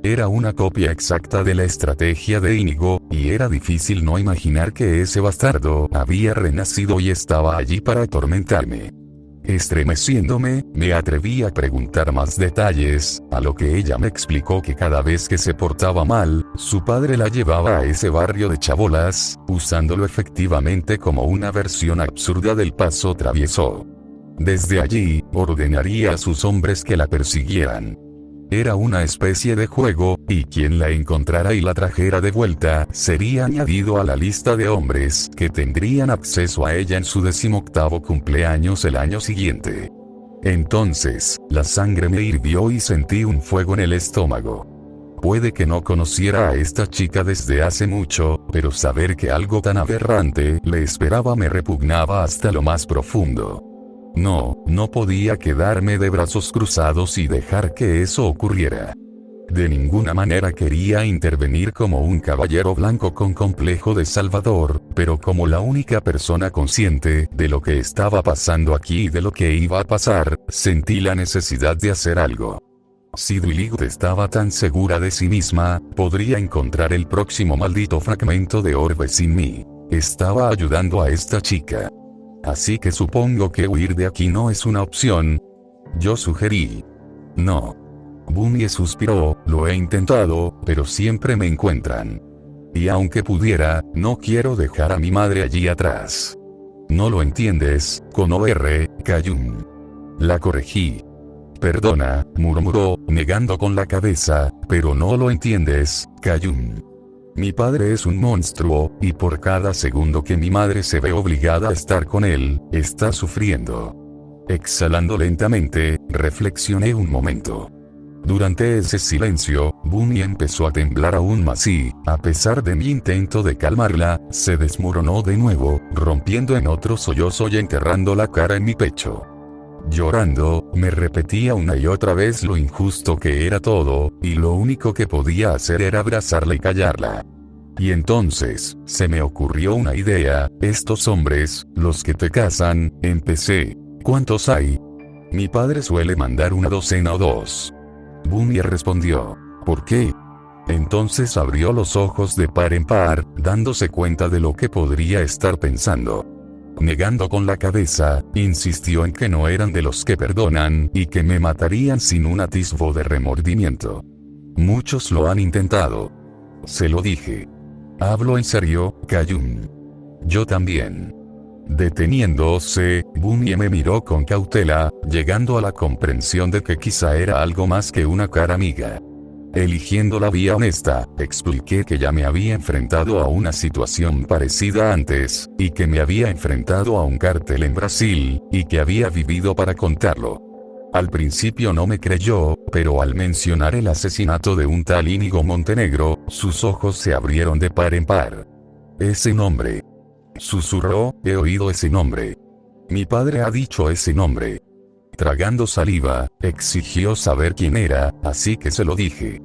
Era una copia exacta de la estrategia de Íñigo, y era difícil no imaginar que ese bastardo había renacido y estaba allí para atormentarme. Estremeciéndome, me atreví a preguntar más detalles, a lo que ella me explicó que cada vez que se portaba mal, su padre la llevaba a ese barrio de chabolas, usándolo efectivamente como una versión absurda del paso travieso. Desde allí, ordenaría a sus hombres que la persiguieran. Era una especie de juego, y quien la encontrara y la trajera de vuelta, sería añadido a la lista de hombres que tendrían acceso a ella en su 18º cumpleaños el año siguiente. Entonces, la sangre me hirvió y sentí un fuego en el estómago. Puede que no conociera a esta chica desde hace mucho, pero saber que algo tan aberrante le esperaba me repugnaba hasta lo más profundo. No podía quedarme de brazos cruzados y dejar que eso ocurriera. De ninguna manera quería intervenir como un caballero blanco con complejo de Salvador, pero como la única persona consciente de lo que estaba pasando aquí y de lo que iba a pasar, sentí la necesidad de hacer algo. Si Duilig estaba tan segura de sí misma, podría encontrar el próximo maldito fragmento de orbe sin mí. Estaba ayudando a esta chica. Así que supongo que huir de aquí no es una opción. Yo sugerí. No. Bunny suspiró, lo he intentado, pero siempre me encuentran. y aunque pudiera, no quiero dejar a mi madre allí atrás. No lo entiendes, Konohara, Kayun. La corregí. Perdona, murmuró, negando con la cabeza, pero no lo entiendes, Kayun. Mi padre es un monstruo, y por cada segundo que mi madre se ve obligada a estar con él, está sufriendo. Exhalando lentamente, reflexioné un momento. Durante ese silencio, Bunny empezó a temblar aún más y, a pesar de mi intento de calmarla, se desmoronó de nuevo, rompiendo en otro sollozo y enterrando la cara en mi pecho. Llorando, me repetía una y otra vez lo injusto que era todo, y lo único que podía hacer era abrazarla y callarla. Y entonces, se me ocurrió una idea, estos hombres, los que te casan, empecé. ¿Cuántos hay? Mi padre suele mandar una docena o dos. Bunny respondió. ¿Por qué? Entonces abrió los ojos de par en par, dándose cuenta de lo que podría estar pensando. Negando con la cabeza, insistió en que no eran de los que perdonan y que me matarían sin un atisbo de remordimiento. Muchos lo han intentado. Se lo dije. Hablo en serio, Kayun. Yo también. Deteniéndose, Bunny me miró con cautela, llegando a la comprensión de que quizá era algo más que una cara amiga. Eligiendo la vía honesta, expliqué que ya me había enfrentado a una situación parecida antes, y que me había enfrentado a un cártel en Brasil, y que había vivido para contarlo. Al principio no me creyó, pero al mencionar el asesinato de un tal Íñigo Montenegro, sus ojos se abrieron de par en par. Ese nombre. Susurró, he oído ese nombre. Mi padre ha dicho ese nombre. Tragando saliva, exigió saber quién era, así que se lo dije.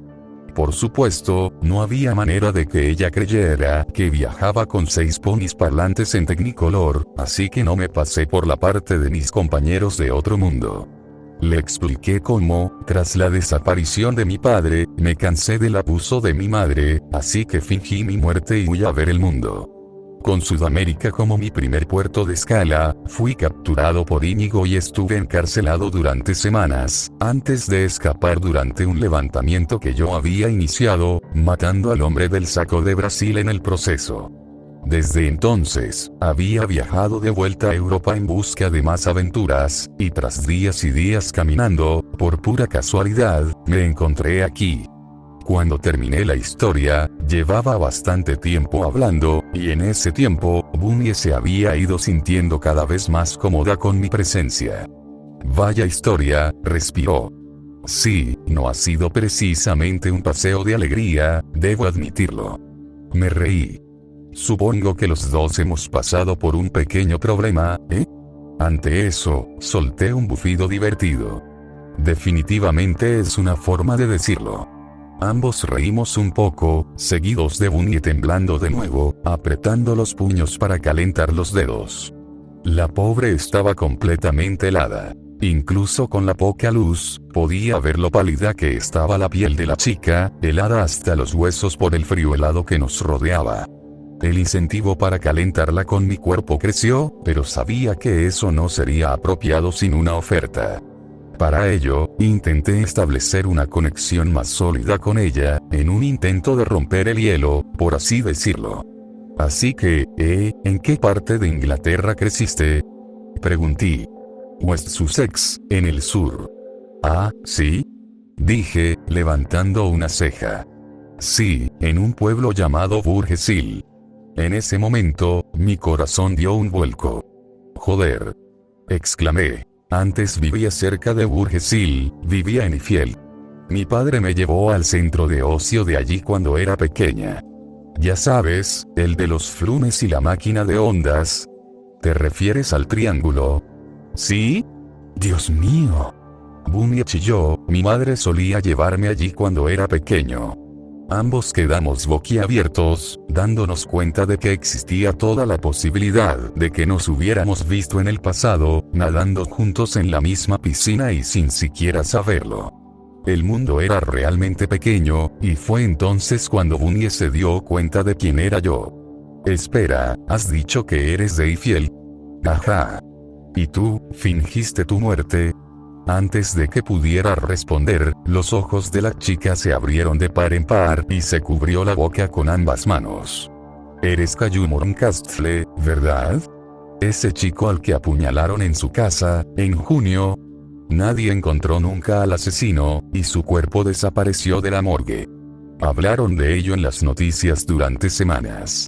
Por supuesto, no había manera de que ella creyera que viajaba con 6 ponis parlantes en Technicolor, así que no me pasé por la parte de mis compañeros de otro mundo. Le expliqué cómo, tras la desaparición de mi padre, me cansé del abuso de mi madre, así que fingí mi muerte y huí a ver el mundo. Con Sudamérica como mi primer puerto de escala, fui capturado por Íñigo y estuve encarcelado durante semanas, antes de escapar durante un levantamiento que yo había iniciado, matando al hombre del saco de Brasil en el proceso. Desde entonces, había viajado de vuelta a Europa en busca de más aventuras, y tras días y días caminando, por pura casualidad, me encontré aquí. Cuando terminé la historia, llevaba bastante tiempo hablando, y en ese tiempo, Bunny se había ido sintiendo cada vez más cómoda con mi presencia. Vaya historia, respiró. Sí, no ha sido precisamente un paseo de alegría, debo admitirlo. Me reí. Supongo que los dos hemos pasado por un pequeño problema, ¿eh? Ante eso, solté un bufido divertido. Definitivamente es una forma de decirlo. Ambos reímos un poco, seguidos de Bunny temblando de nuevo, apretando los puños para calentar los dedos. La pobre estaba completamente helada. Incluso con la poca luz, podía ver lo pálida que estaba la piel de la chica, helada hasta los huesos por el frío helado que nos rodeaba. El incentivo para calentarla con mi cuerpo creció, pero sabía que eso no sería apropiado sin una oferta. Para ello, intenté establecer una conexión más sólida con ella, en un intento de romper el hielo, por así decirlo. Así que, ¿en qué parte de Inglaterra creciste? Pregunté. West Sussex, en el sur. Ah, ¿sí? Dije, levantando una ceja. Sí, en un pueblo llamado Burgess Hill. En ese momento, mi corazón dio un vuelco. Joder. Exclamé. Antes vivía cerca de Burgess Hill, vivía en Ifiel. Mi padre me llevó al centro de ocio de allí cuando era pequeña. Ya sabes, el de los flumes y la máquina de ondas. ¿Te refieres al triángulo? ¿Sí? Dios mío. Bunny chilló, mi madre solía llevarme allí cuando era pequeño. Ambos quedamos boquiabiertos, dándonos cuenta de que existía toda la posibilidad de que nos hubiéramos visto en el pasado, nadando juntos en la misma piscina y sin siquiera saberlo. El mundo era realmente pequeño, y fue entonces cuando Bunny se dio cuenta de quién era yo. Espera, ¿has dicho que eres de Ifiel? Ajá. ¿Y tú, fingiste tu muerte? Antes de que pudiera responder, los ojos de la chica se abrieron de par en par y se cubrió la boca con ambas manos. Eres Cayumon Castle, ¿verdad? Ese chico al que apuñalaron en su casa, en junio. Nadie encontró nunca al asesino, y su cuerpo desapareció de la morgue. Hablaron de ello en las noticias durante semanas.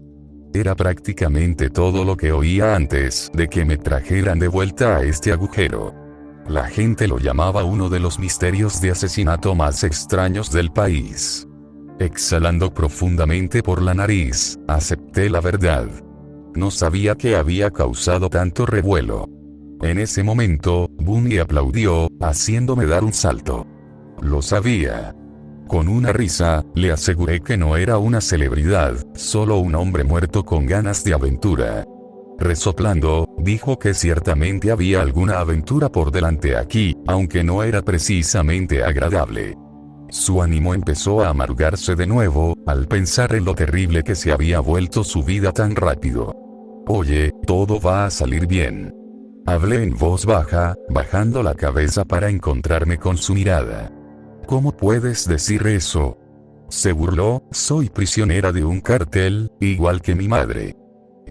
Era prácticamente todo lo que oía antes de que me trajeran de vuelta a este agujero. La gente lo llamaba uno de los misterios de asesinato más extraños del país. Exhalando profundamente por la nariz, acepté la verdad. No sabía qué había causado tanto revuelo. En ese momento, Bunny aplaudió, haciéndome dar un salto. Lo sabía. Con una risa, le aseguré que no era una celebridad, solo un hombre muerto con ganas de aventura. Resoplando, dijo que ciertamente había alguna aventura por delante aquí, aunque no era precisamente agradable. Su ánimo empezó a amargarse de nuevo, al pensar en lo terrible que se había vuelto su vida tan rápido. Oye, todo va a salir bien. Hablé en voz baja, bajando la cabeza para encontrarme con su mirada. ¿Cómo puedes decir eso? Se burló, soy prisionera de un cartel, igual que mi madre.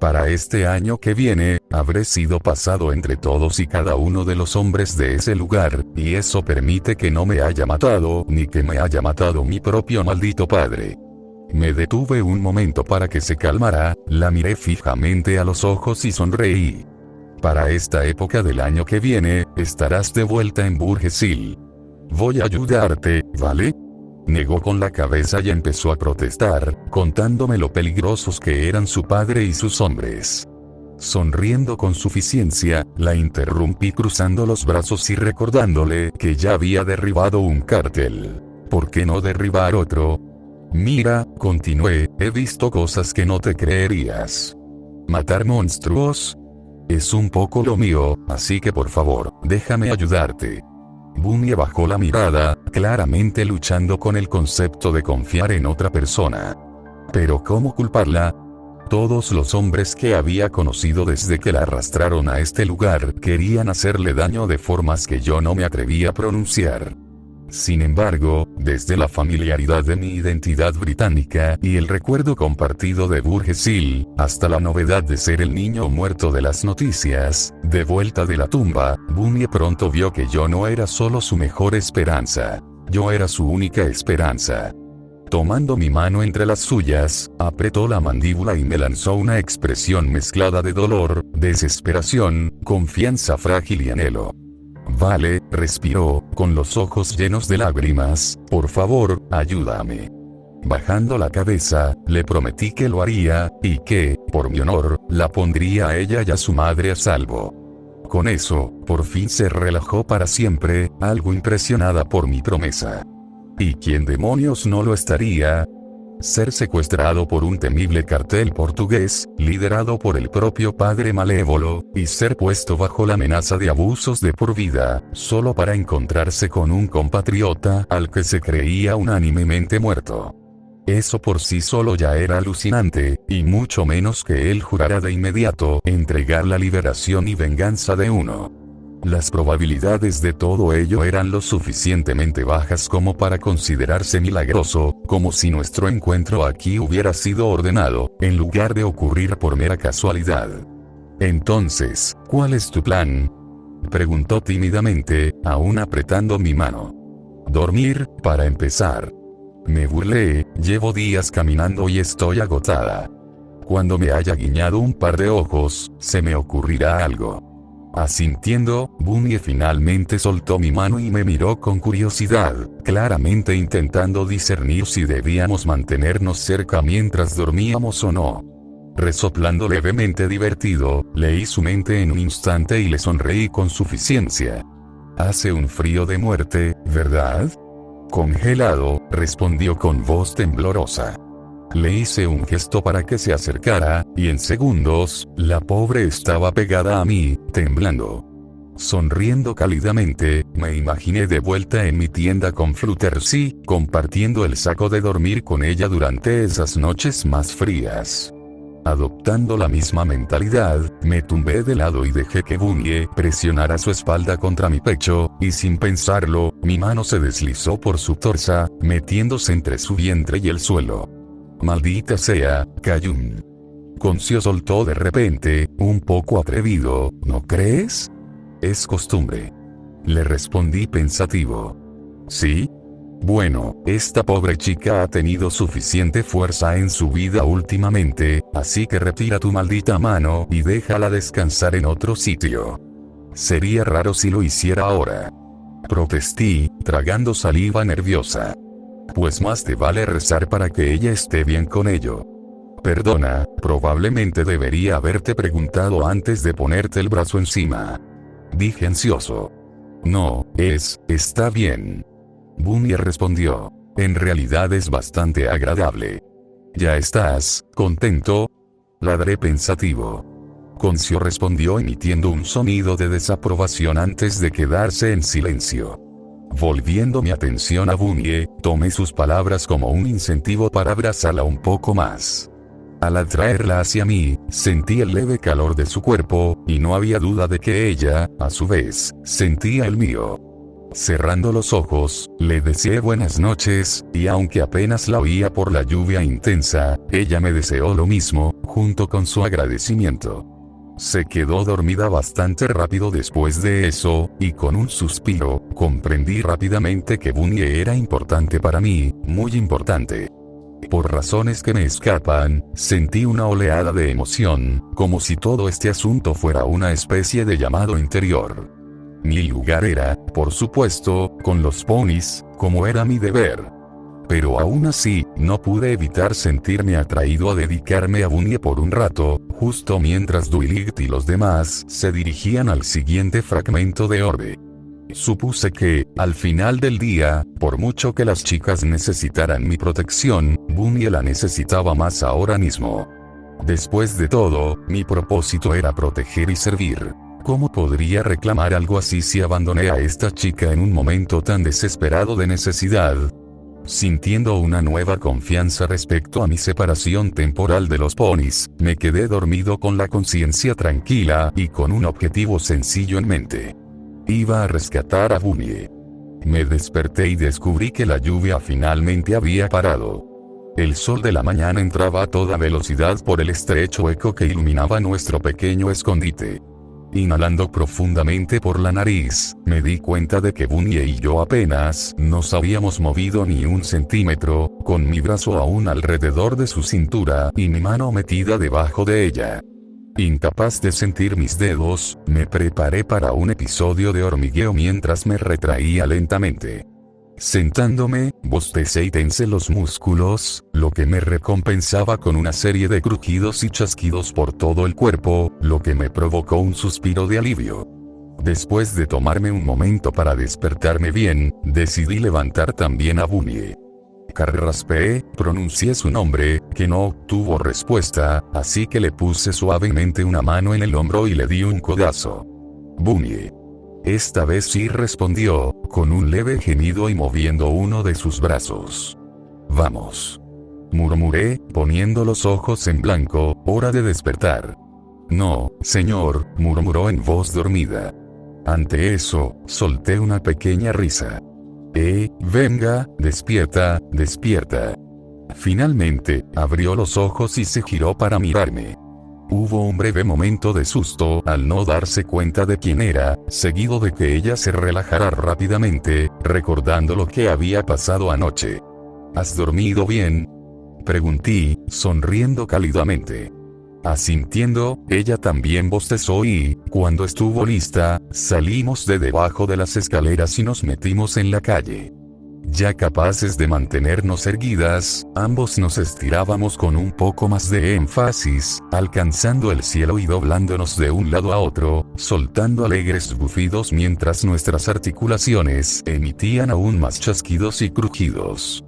Para este año que viene, habré sido pasado entre todos y cada uno de los hombres de ese lugar, y eso permite que no me haya matado, ni que me haya matado mi propio maldito padre. Me detuve un momento para que se calmara, la miré fijamente a los ojos y sonreí. Para esta época del año que viene, estarás de vuelta en Burgess Hill. Voy a ayudarte, ¿vale? Negó con la cabeza y empezó a protestar, contándome lo peligrosos que eran su padre y sus hombres. Sonriendo con suficiencia, la interrumpí cruzando los brazos y recordándole que ya había derribado un cártel. ¿Por qué no derribar otro? Mira, continué, he visto cosas que no te creerías. ¿Matar monstruos? Es un poco lo mío, así que por favor, déjame ayudarte. Bunny bajó la mirada, claramente luchando con el concepto de confiar en otra persona. Pero ¿cómo culparla? Todos los hombres que había conocido desde que la arrastraron a este lugar querían hacerle daño de formas que yo no me atrevía a pronunciar. Sin embargo, desde la familiaridad de mi identidad británica y el recuerdo compartido de Burgess Hill, hasta la novedad de ser el niño muerto de las noticias, de vuelta de la tumba, Bunny pronto vio que yo no era solo su mejor esperanza. Yo era su única esperanza. Tomando mi mano entre las suyas, apretó la mandíbula y me lanzó una expresión mezclada de dolor, desesperación, confianza frágil y anhelo. Vale, respiró, con los ojos llenos de lágrimas, por favor, ayúdame. Bajando la cabeza, le prometí que lo haría, y que, por mi honor, la pondría a ella y a su madre a salvo. Con eso, por fin se relajó para siempre, algo impresionada por mi promesa. ¿Y quién demonios no lo estaría? Ser secuestrado por un temible cartel portugués, liderado por el propio padre malévolo, y ser puesto bajo la amenaza de abusos de por vida, solo para encontrarse con un compatriota al que se creía unánimemente muerto. Eso por sí solo ya era alucinante, y mucho menos que él jurara de inmediato entregar la liberación y venganza de uno. Las probabilidades de todo ello eran lo suficientemente bajas como para considerarse milagroso, como si nuestro encuentro aquí hubiera sido ordenado, en lugar de ocurrir por mera casualidad. Entonces, ¿cuál es tu plan? Preguntó tímidamente, aún apretando mi mano. Dormir, para empezar. Me burlé, llevo días caminando y estoy agotada. Cuando me haya guiñado un par de ojos, se me ocurrirá algo. Asintiendo, Bunny finalmente soltó mi mano y me miró con curiosidad, claramente intentando discernir si debíamos mantenernos cerca mientras dormíamos o no. Resoplando levemente divertido, leí su mente en un instante y le sonreí con suficiencia. Hace un frío de muerte, ¿verdad? Congelado, respondió con voz temblorosa. Le hice un gesto para que se acercara, y en segundos, la pobre estaba pegada a mí, temblando. Sonriendo cálidamente, me imaginé de vuelta en mi tienda con Fluttershy, compartiendo el saco de dormir con ella durante esas noches más frías. Adoptando la misma mentalidad, me tumbé de lado y dejé que Bunny presionara su espalda contra mi pecho, y sin pensarlo, mi mano se deslizó por su torsa, metiéndose entre su vientre y el suelo. Maldita sea, Kayun. Concio soltó de repente, un poco atrevido, ¿no crees? Es costumbre. Le respondí pensativo. ¿Sí? Bueno, esta pobre chica ha tenido suficiente fuerza en su vida últimamente, así que retira tu maldita mano y déjala descansar en otro sitio. Sería raro si lo hiciera ahora. Protesté, tragando saliva nerviosa. Pues más te vale rezar para que ella esté bien con ello. Perdona, probablemente debería haberte preguntado antes de ponerte el brazo encima. Dije ansioso. No, está bien. Bunny respondió. En realidad es bastante agradable. ¿Ya estás contento? Ladré pensativo. Concio respondió emitiendo un sonido de desaprobación antes de quedarse en silencio. Volviendo mi atención a Bunny, tomé sus palabras como un incentivo para abrazarla un poco más. Al atraerla hacia mí, sentí el leve calor de su cuerpo, y no había duda de que ella, a su vez, sentía el mío. Cerrando los ojos, le deseé buenas noches, y aunque apenas la oía por la lluvia intensa, ella me deseó lo mismo, junto con su agradecimiento. Se quedó dormida bastante rápido después de eso, y con un suspiro, comprendí rápidamente que Bunny era importante para mí, muy importante. Por razones que me escapan, sentí una oleada de emoción, como si todo este asunto fuera una especie de llamado interior. Mi lugar era, por supuesto, con los ponis, como era mi deber. Pero aún así, no pude evitar sentirme atraído a dedicarme a Bunny por un rato, justo mientras Duiligt y los demás se dirigían al siguiente fragmento de orbe. Supuse que, al final del día, por mucho que las chicas necesitaran mi protección, Bunny la necesitaba más ahora mismo. Después de todo, mi propósito era proteger y servir. ¿Cómo podría reclamar algo así si abandoné a esta chica en un momento tan desesperado de necesidad? Sintiendo una nueva confianza respecto a mi separación temporal de los ponis, me quedé dormido con la conciencia tranquila y con un objetivo sencillo en mente. Iba a rescatar a Bunny. Me desperté y descubrí que la lluvia finalmente había parado. El sol de la mañana entraba a toda velocidad por el estrecho hueco que iluminaba nuestro pequeño escondite. Inhalando profundamente por la nariz, me di cuenta de que Bunny y yo apenas nos habíamos movido ni un centímetro, con mi brazo aún alrededor de su cintura y mi mano metida debajo de ella. Incapaz de sentir mis dedos, me preparé para un episodio de hormigueo mientras me retraía lentamente. Sentándome, bostecé y tensé los músculos, lo que me recompensaba con una serie de crujidos y chasquidos por todo el cuerpo, lo que me provocó un suspiro de alivio. Después de tomarme un momento para despertarme bien, decidí levantar también a Bunny. Carraspeé, pronuncié su nombre, que no obtuvo respuesta, así que le puse suavemente una mano en el hombro y le di un codazo. Bunny. Esta vez sí respondió, con un leve gemido y moviendo uno de sus brazos. Vamos. Murmuré, poniendo los ojos en blanco, hora de despertar. No, señor, murmuró en voz dormida. Ante eso, solté una pequeña risa. Venga, despierta, despierta. Finalmente, abrió los ojos y se giró para mirarme. Hubo un breve momento de susto al no darse cuenta de quién era, seguido de que ella se relajara rápidamente, recordando lo que había pasado anoche. ¿Has dormido bien?, pregunté, sonriendo cálidamente. Asintiendo, ella también bostezó y, cuando estuvo lista, salimos de debajo de las escaleras y nos metimos en la calle. Ya capaces de mantenernos erguidas, ambos nos estirábamos con un poco más de énfasis, alcanzando el cielo y doblándonos de un lado a otro, soltando alegres bufidos mientras nuestras articulaciones emitían aún más chasquidos y crujidos.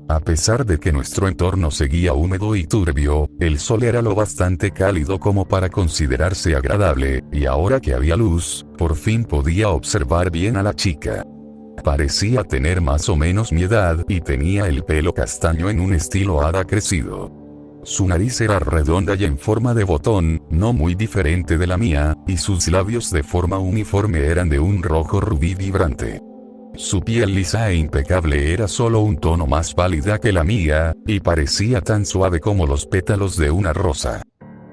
A pesar de que nuestro entorno seguía húmedo y turbio, el sol era lo bastante cálido como para considerarse agradable, y ahora que había luz, por fin podía observar bien a la chica. Parecía tener más o menos mi edad y tenía el pelo castaño en un estilo hada crecido. Su nariz era redonda y en forma de botón, no muy diferente de la mía, y sus labios de forma uniforme eran de un rojo rubí vibrante. Su piel lisa e impecable era solo un tono más pálida que la mía, y parecía tan suave como los pétalos de una rosa.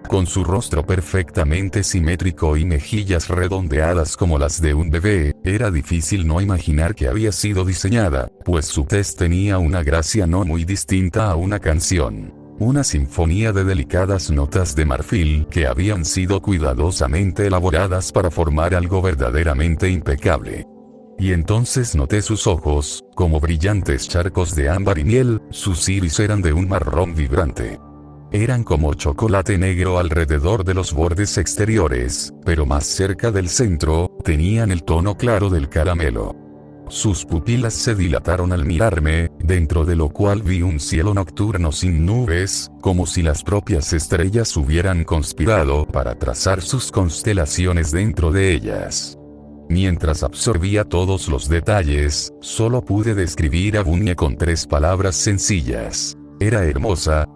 Con su rostro perfectamente simétrico y mejillas redondeadas como las de un bebé, era difícil no imaginar que había sido diseñada, pues su tez tenía una gracia no muy distinta a una canción. Una sinfonía de delicadas notas de marfil que habían sido cuidadosamente elaboradas para formar algo verdaderamente impecable. Y entonces noté sus ojos, como brillantes charcos de ámbar y miel, sus iris eran de un marrón vibrante. Eran como chocolate negro alrededor de los bordes exteriores, pero más cerca del centro, tenían el tono claro del caramelo. Sus pupilas se dilataron al mirarme, dentro de lo cual vi un cielo nocturno sin nubes, como si las propias estrellas hubieran conspirado para trazar sus constelaciones dentro de ellas. Mientras absorbía todos los detalles, solo pude describir a Bunny con 3 palabras sencillas. Era hermosa,